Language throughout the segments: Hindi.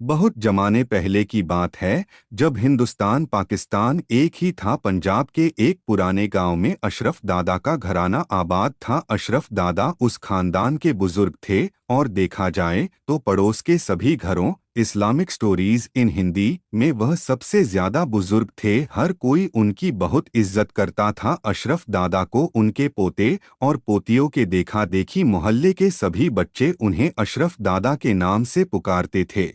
बहुत जमाने पहले की बात है, जब हिंदुस्तान पाकिस्तान एक ही था। पंजाब के एक पुराने गांव में अशरफ दादा का घराना आबाद था। अशरफ दादा उस खानदान के बुजुर्ग थे और देखा जाए तो पड़ोस के सभी घरों इस्लामिक स्टोरीज इन हिंदी में वह सबसे ज्यादा बुजुर्ग थे। हर कोई उनकी बहुत इज्जत करता था। अशरफ दादा को उनके पोते और पोतियों के देखा देखी मोहल्ले के सभी बच्चे उन्हें अशरफ दादा के नाम से पुकारते थे।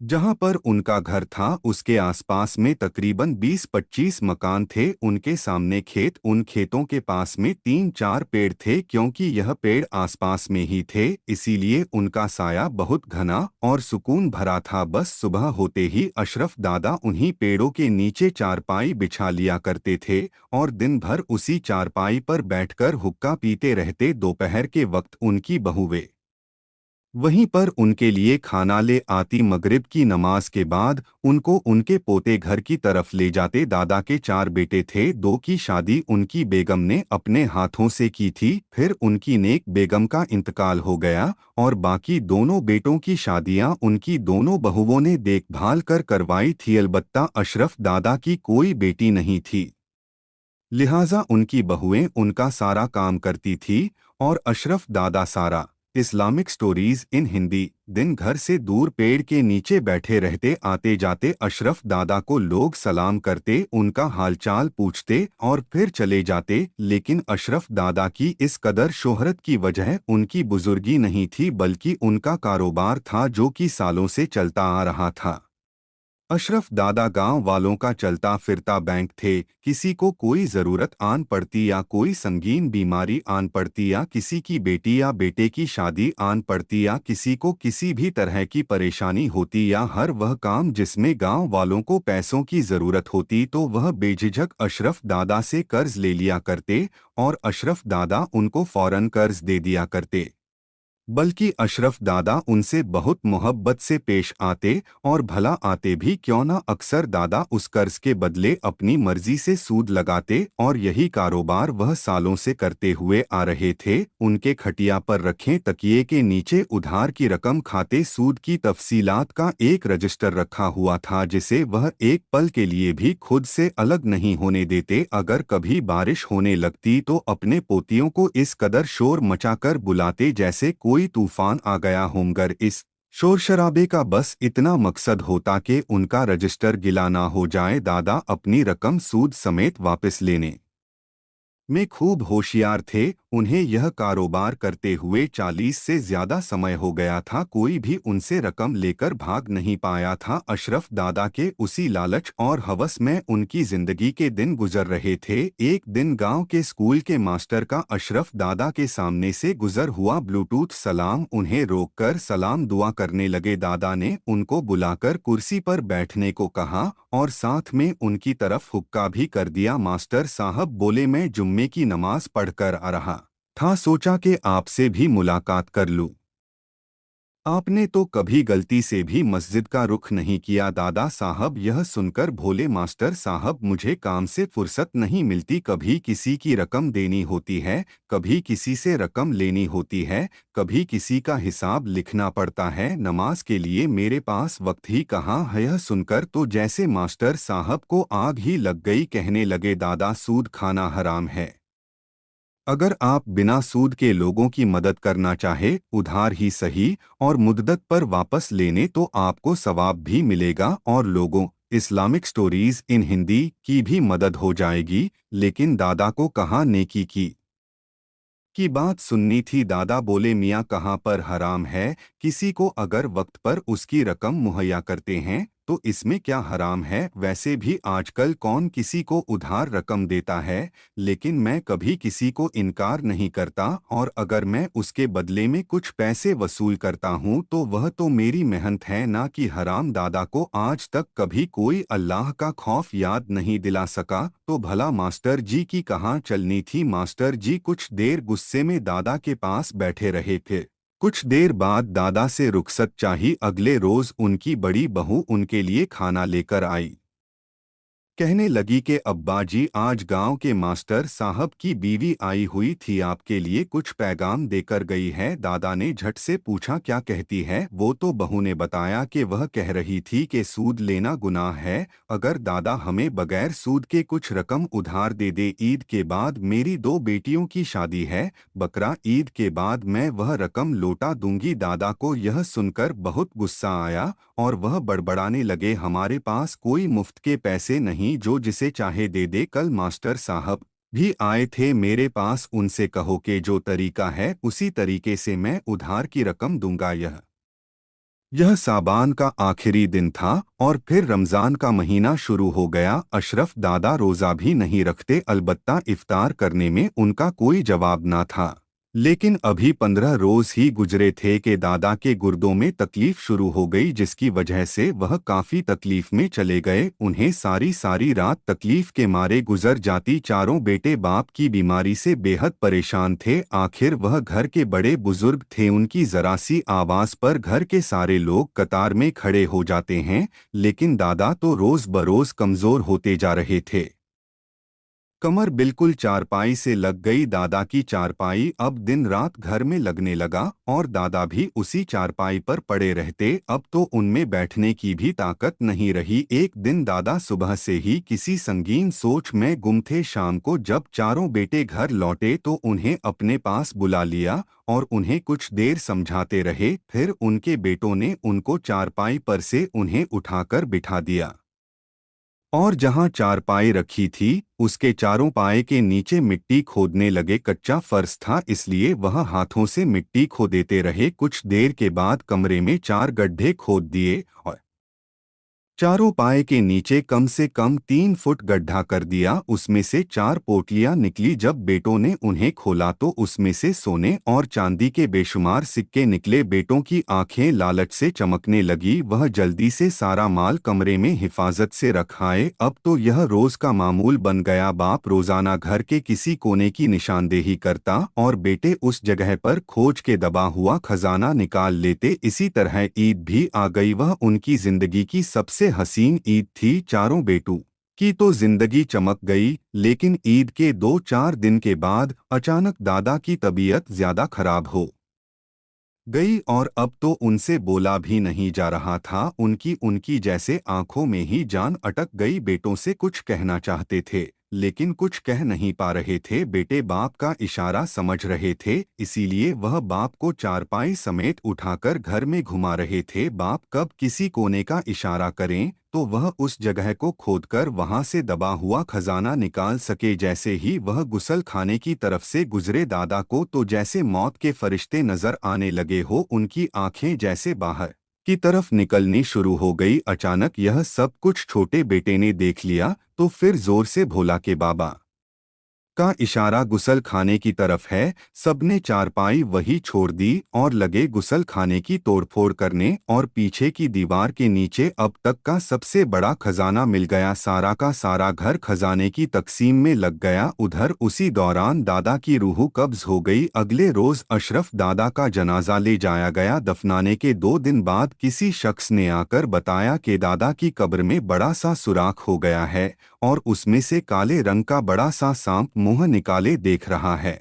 जहां पर उनका घर था उसके आसपास में तकरीबन 20-25 मकान थे। उनके सामने खेत, उन खेतों के पास में 3-4 पेड़ थे। क्योंकि यह पेड़ आसपास में ही थे, इसीलिए उनका साया बहुत घना और सुकून भरा था। बस सुबह होते ही अशरफ दादा उन्हीं पेड़ों के नीचे चारपाई बिछा लिया करते थे और दिन भर उसी चारपाई पर बैठकर हुक्का पीते रहते। दोपहर के वक्त उनकी बहुएं वहीं पर उनके लिए खाना ले आती। मगरिब की नमाज के बाद उनको उनके पोते घर की तरफ ले जाते। दादा के 4 बेटे थे। 2 की शादी उनकी बेगम ने अपने हाथों से की थी, फिर उनकी नेक बेगम का इंतकाल हो गया और बाकी दोनों बेटों की शादियां उनकी दोनों बहुओं ने देखभाल कर करवाई थी। अलबत्ता अशरफ दादा की कोई बेटी नहीं थी, लिहाजा उनकी बहुएं उनका सारा काम करती थी और अशरफ दादा सारा इस्लामिक स्टोरीज इन हिंदी दिन घर से दूर पेड़ के नीचे बैठे रहते। आते जाते अशरफ दादा को लोग सलाम करते, उनका हालचाल पूछते और फिर चले जाते। लेकिन अशरफ दादा की इस कदर शोहरत की वजह उनकी बुजुर्गी नहीं थी, बल्कि उनका कारोबार था जो कि सालों से चलता आ रहा था। अशरफ दादा गांव वालों का चलता फिरता बैंक थे। किसी को कोई ज़रूरत आन पड़ती या कोई संगीन बीमारी आन पड़ती या किसी की बेटी या बेटे की शादी आन पड़ती या किसी को किसी भी तरह की परेशानी होती या हर वह काम जिसमें गांव वालों को पैसों की ज़रूरत होती, तो वह बेझिझक अशरफ दादा से कर्ज ले लिया करते और अशरफ दादा उनको फौरन कर्ज दे दिया करते। बल्कि अशरफ दादा उनसे बहुत मोहब्बत से पेश आते और भला आते भी क्यों न। अक्सर दादा उस कर्ज के बदले अपनी मर्जी से सूद लगाते और यही कारोबार वह सालों से करते हुए आ रहे थे। उनके खटिया पर रखे तकिए के नीचे उधार की रकम खाते सूद की तफसीलात का एक रजिस्टर रखा हुआ था, जिसे वह एक पल के लिए भी खुद से अलग नहीं होने देते। अगर कभी बारिश होने लगती तो अपने पोतियों को इस कदर शोर मचाकर बुलाते जैसे कोई तूफान आ गया हो, मगर इस शोर शराबे का बस इतना मकसद होता कि उनका रजिस्टर गिला ना हो जाए। दादा अपनी रकम सूद समेत वापस लेने में खूब होशियार थे। उन्हें यह कारोबार करते हुए 40 से ज्यादा समय हो गया था। कोई भी उनसे रकम लेकर भाग नहीं पाया था। अशरफ दादा के उसी लालच और हवस में उनकी जिंदगी के दिन गुजर रहे थे। एक दिन गांव के स्कूल के मास्टर का अशरफ दादा के सामने से गुजर हुआ ब्लूटूथ सलाम उन्हें रोककर सलाम दुआ करने लगे। दादा ने उनको बुलाकर कुर्सी पर बैठने को कहा और साथ में उनकी तरफ हुक्का भी कर दिया। मास्टर साहब बोले, मैं जुम्मे की नमाज पढ़कर आ रहा था, सोचा कि आपसे भी मुलाकात कर लूं। आपने तो कभी गलती से भी मस्जिद का रुख नहीं किया। दादा साहब यह सुनकर भोले, मास्टर साहब मुझे काम से फुर्सत नहीं मिलती। कभी किसी की रकम देनी होती है, कभी किसी से रकम लेनी होती है, कभी किसी का हिसाब लिखना पड़ता है। नमाज के लिए मेरे पास वक्त ही कहाँ है। यह सुनकर तो जैसे मास्टर साहब को आग ही लग गई। कहने लगे, दादा सूद खाना हराम है। अगर आप बिना सूद के लोगों की मदद करना चाहे, उधार ही सही और मुद्दत पर वापस लेने, तो आपको सवाब भी मिलेगा और लोगों इस्लामिक स्टोरीज इन हिंदी की भी मदद हो जाएगी। लेकिन दादा को कहाँ नेकी की बात सुननी थी। दादा बोले, मियाँ कहाँ पर हराम है। किसी को अगर वक्त पर उसकी रकम मुहैया करते हैं तो इसमें क्या हराम है। वैसे भी आजकल कौन किसी को उधार रकम देता है। लेकिन मैं कभी किसी को इनकार नहीं करता और अगर मैं उसके बदले में कुछ पैसे वसूल करता हूँ तो वह तो मेरी मेहनत है, ना कि हराम। दादा को आज तक कभी कोई अल्लाह का खौफ याद नहीं दिला सका। तो भला मास्टर जी की कहाँ चलनी थी। मास्टर जी कुछ देर गुस्से में दादा के पास बैठे रहे थे। कुछ देर बाद दादा से रुखसत चाही। अगले रोज उनकी बड़ी बहू उनके लिए खाना लेकर आई। कहने लगी कि अब्बा जी, आज गांव के मास्टर साहब की बीवी आई हुई थी, आपके लिए कुछ पैगाम देकर गई है। दादा ने झट से पूछा, क्या कहती है? वो तो बहू ने बताया कि वह कह रही थी कि सूद लेना गुनाह है, अगर दादा हमें बगैर सूद के कुछ रकम उधार दे दे। ईद के बाद मेरी 2 बेटियों की शादी है, बकरा ईद के बाद मैं वह रकम लौटा दूंगी। दादा को यह सुनकर बहुत गुस्सा आया और वह बड़बड़ाने लगे, हमारे पास कोई मुफ्त के पैसे नहीं, जो जिसे चाहे दे दे। कल मास्टर साहब भी आए थे मेरे पास, उनसे कहो कि जो तरीका है उसी तरीके से मैं उधार की रकम दूंगा। यह साबान का आखिरी दिन था और फिर रमज़ान का महीना शुरू हो गया। अशरफ दादा रोज़ा भी नहीं रखते, अलबत्ता इफ्तार करने में उनका कोई जवाब ना था। लेकिन अभी 15 रोज़ ही गुजरे थे कि दादा के गुर्दों में तकलीफ शुरू हो गई, जिसकी वजह से वह काफ़ी तकलीफ में चले गए। उन्हें सारी सारी रात तकलीफ के मारे गुजर जाती। चारों बेटे बाप की बीमारी से बेहद परेशान थे। आखिर वह घर के बड़े बुजुर्ग थे, उनकी जरा सी आवाज़ पर घर के सारे लोग कतार में खड़े हो जाते हैं। लेकिन दादा तो रोज़ बरोज़ कमज़ोर होते जा रहे थे। कमर बिल्कुल चारपाई से लग गई। दादा की चारपाई अब दिन रात घर में लगने लगा और दादा भी उसी चारपाई पर पड़े रहते। अब तो उनमें बैठने की भी ताकत नहीं रही। एक दिन दादा सुबह से ही किसी संगीन सोच में गुम थे। शाम को जब चारों बेटे घर लौटे तो उन्हें अपने पास बुला लिया और उन्हें कुछ देर समझाते रहे। फिर उनके बेटों ने उनको चारपाई पर से उन्हें उठाकर बिठा दिया और जहां चारपाई रखी थी उसके चारों पाए के नीचे मिट्टी खोदने लगे। कच्चा फर्श था, इसलिए वह हाथों से मिट्टी खोदेते रहे। कुछ देर के बाद कमरे में 4 गड्ढे खोद दिए और चारों पाए के नीचे कम से कम 3 फुट गड्ढा कर दिया। उसमें से 4 पोटलियां निकली। जब बेटों ने उन्हें खोला तो उसमें से सोने और चांदी के बेशुमार सिक्के निकले। बेटों की आंखें लालच से चमकने लगी। वह जल्दी से सारा माल कमरे में हिफाजत से रखाए। अब तो यह रोज का मामूल बन गया। बाप रोजाना घर के किसी कोने की निशानदेही करता और बेटे उस जगह पर खोज के दबा हुआ खजाना निकाल लेते। इसी तरह ईद भी आ गई। वह उनकी जिंदगी की सबसे हसीन ईद थी। चारों बेटों की तो जिंदगी चमक गई, लेकिन ईद के 2-4 दिन के बाद अचानक दादा की तबीयत ज्यादा खराब हो गई और अब तो उनसे बोला भी नहीं जा रहा था। उनकी जैसे आंखों में ही जान अटक गई। बेटों से कुछ कहना चाहते थे लेकिन कुछ कह नहीं पा रहे थे। बेटे बाप का इशारा समझ रहे थे, इसीलिए वह बाप को चारपाई समेत उठाकर घर में घुमा रहे थे। बाप कब किसी कोने का इशारा करें तो वह उस जगह को खोदकर वहां से दबा हुआ खजाना निकाल सके। जैसे ही वह गुसल खाने की तरफ से गुजरे, दादा को तो जैसे मौत के फरिश्ते नजर आने लगे हो। उनकी आंखें जैसे बाहर की तरफ निकलनी शुरू हो गई। अचानक यह सब कुछ छोटे बेटे ने देख लिया तो फिर जोर से बोला कि बाबा का इशारा गुसल खाने की तरफ है। सबने चारपाई वही छोड़ दी और लगे गुसल खाने की तोड़फोड़ करने और पीछे की दीवार के नीचे अब तक का सबसे बड़ा खजाना मिल गया। सारा का सारा घर खजाने की तकसीम में लग गया। उधर उसी दौरान दादा की रूह कब्ज हो गई। अगले रोज अशरफ दादा का जनाजा ले जाया गया। दफनाने के 2 दिन बाद किसी शख्स ने आकर बताया कि दादा की कब्र में बड़ा सा सुराख हो गया है और उसमें से काले रंग का बड़ा सा सांप मुंह निकाले देख रहा है।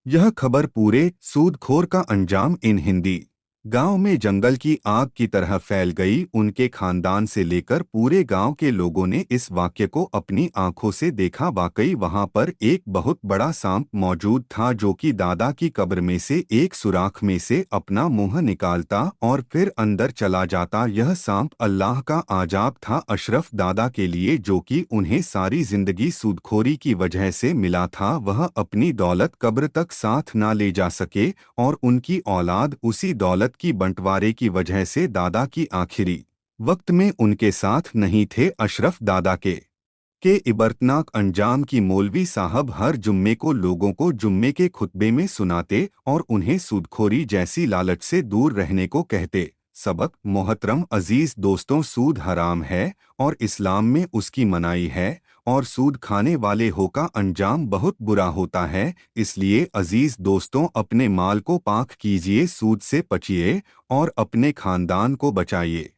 यह खबर पूरे सूदखोर का अंजाम इन हिंदी गांव में जंगल की आग की तरह फैल गई। उनके खानदान से लेकर पूरे गांव के लोगों ने इस वाक्य को अपनी आंखों से देखा। वाकई वहां पर एक बहुत बड़ा सांप मौजूद था जो कि दादा की कब्र में से एक सुराख में से अपना मुंह निकालता और फिर अंदर चला जाता। यह सांप अल्लाह का आजाब था अशरफ दादा के लिए, जो कि उन्हें सारी जिंदगी सूदखोरी की वजह से मिला था। वह अपनी दौलत कब्र तक साथ ना ले जा सके और उनकी औलाद उसी दौलत की बंटवारे की वजह से दादा की आखिरी वक्त में उनके साथ नहीं थे। अशरफ दादा के इबरतनाक अंजाम की मौलवी साहब हर जुम्मे को लोगों को जुम्मे के खुतबे में सुनाते और उन्हें सूदखोरी जैसी लालच से दूर रहने को कहते। सबक मोहतरम अजीज दोस्तों, सूद हराम है और इस्लाम में उसकी मनाही है और सूद खाने वाले हो का अंजाम बहुत बुरा होता है। इसलिए अजीज दोस्तों, अपने माल को पाक कीजिए, सूद से बचिए और अपने खानदान को बचाइए।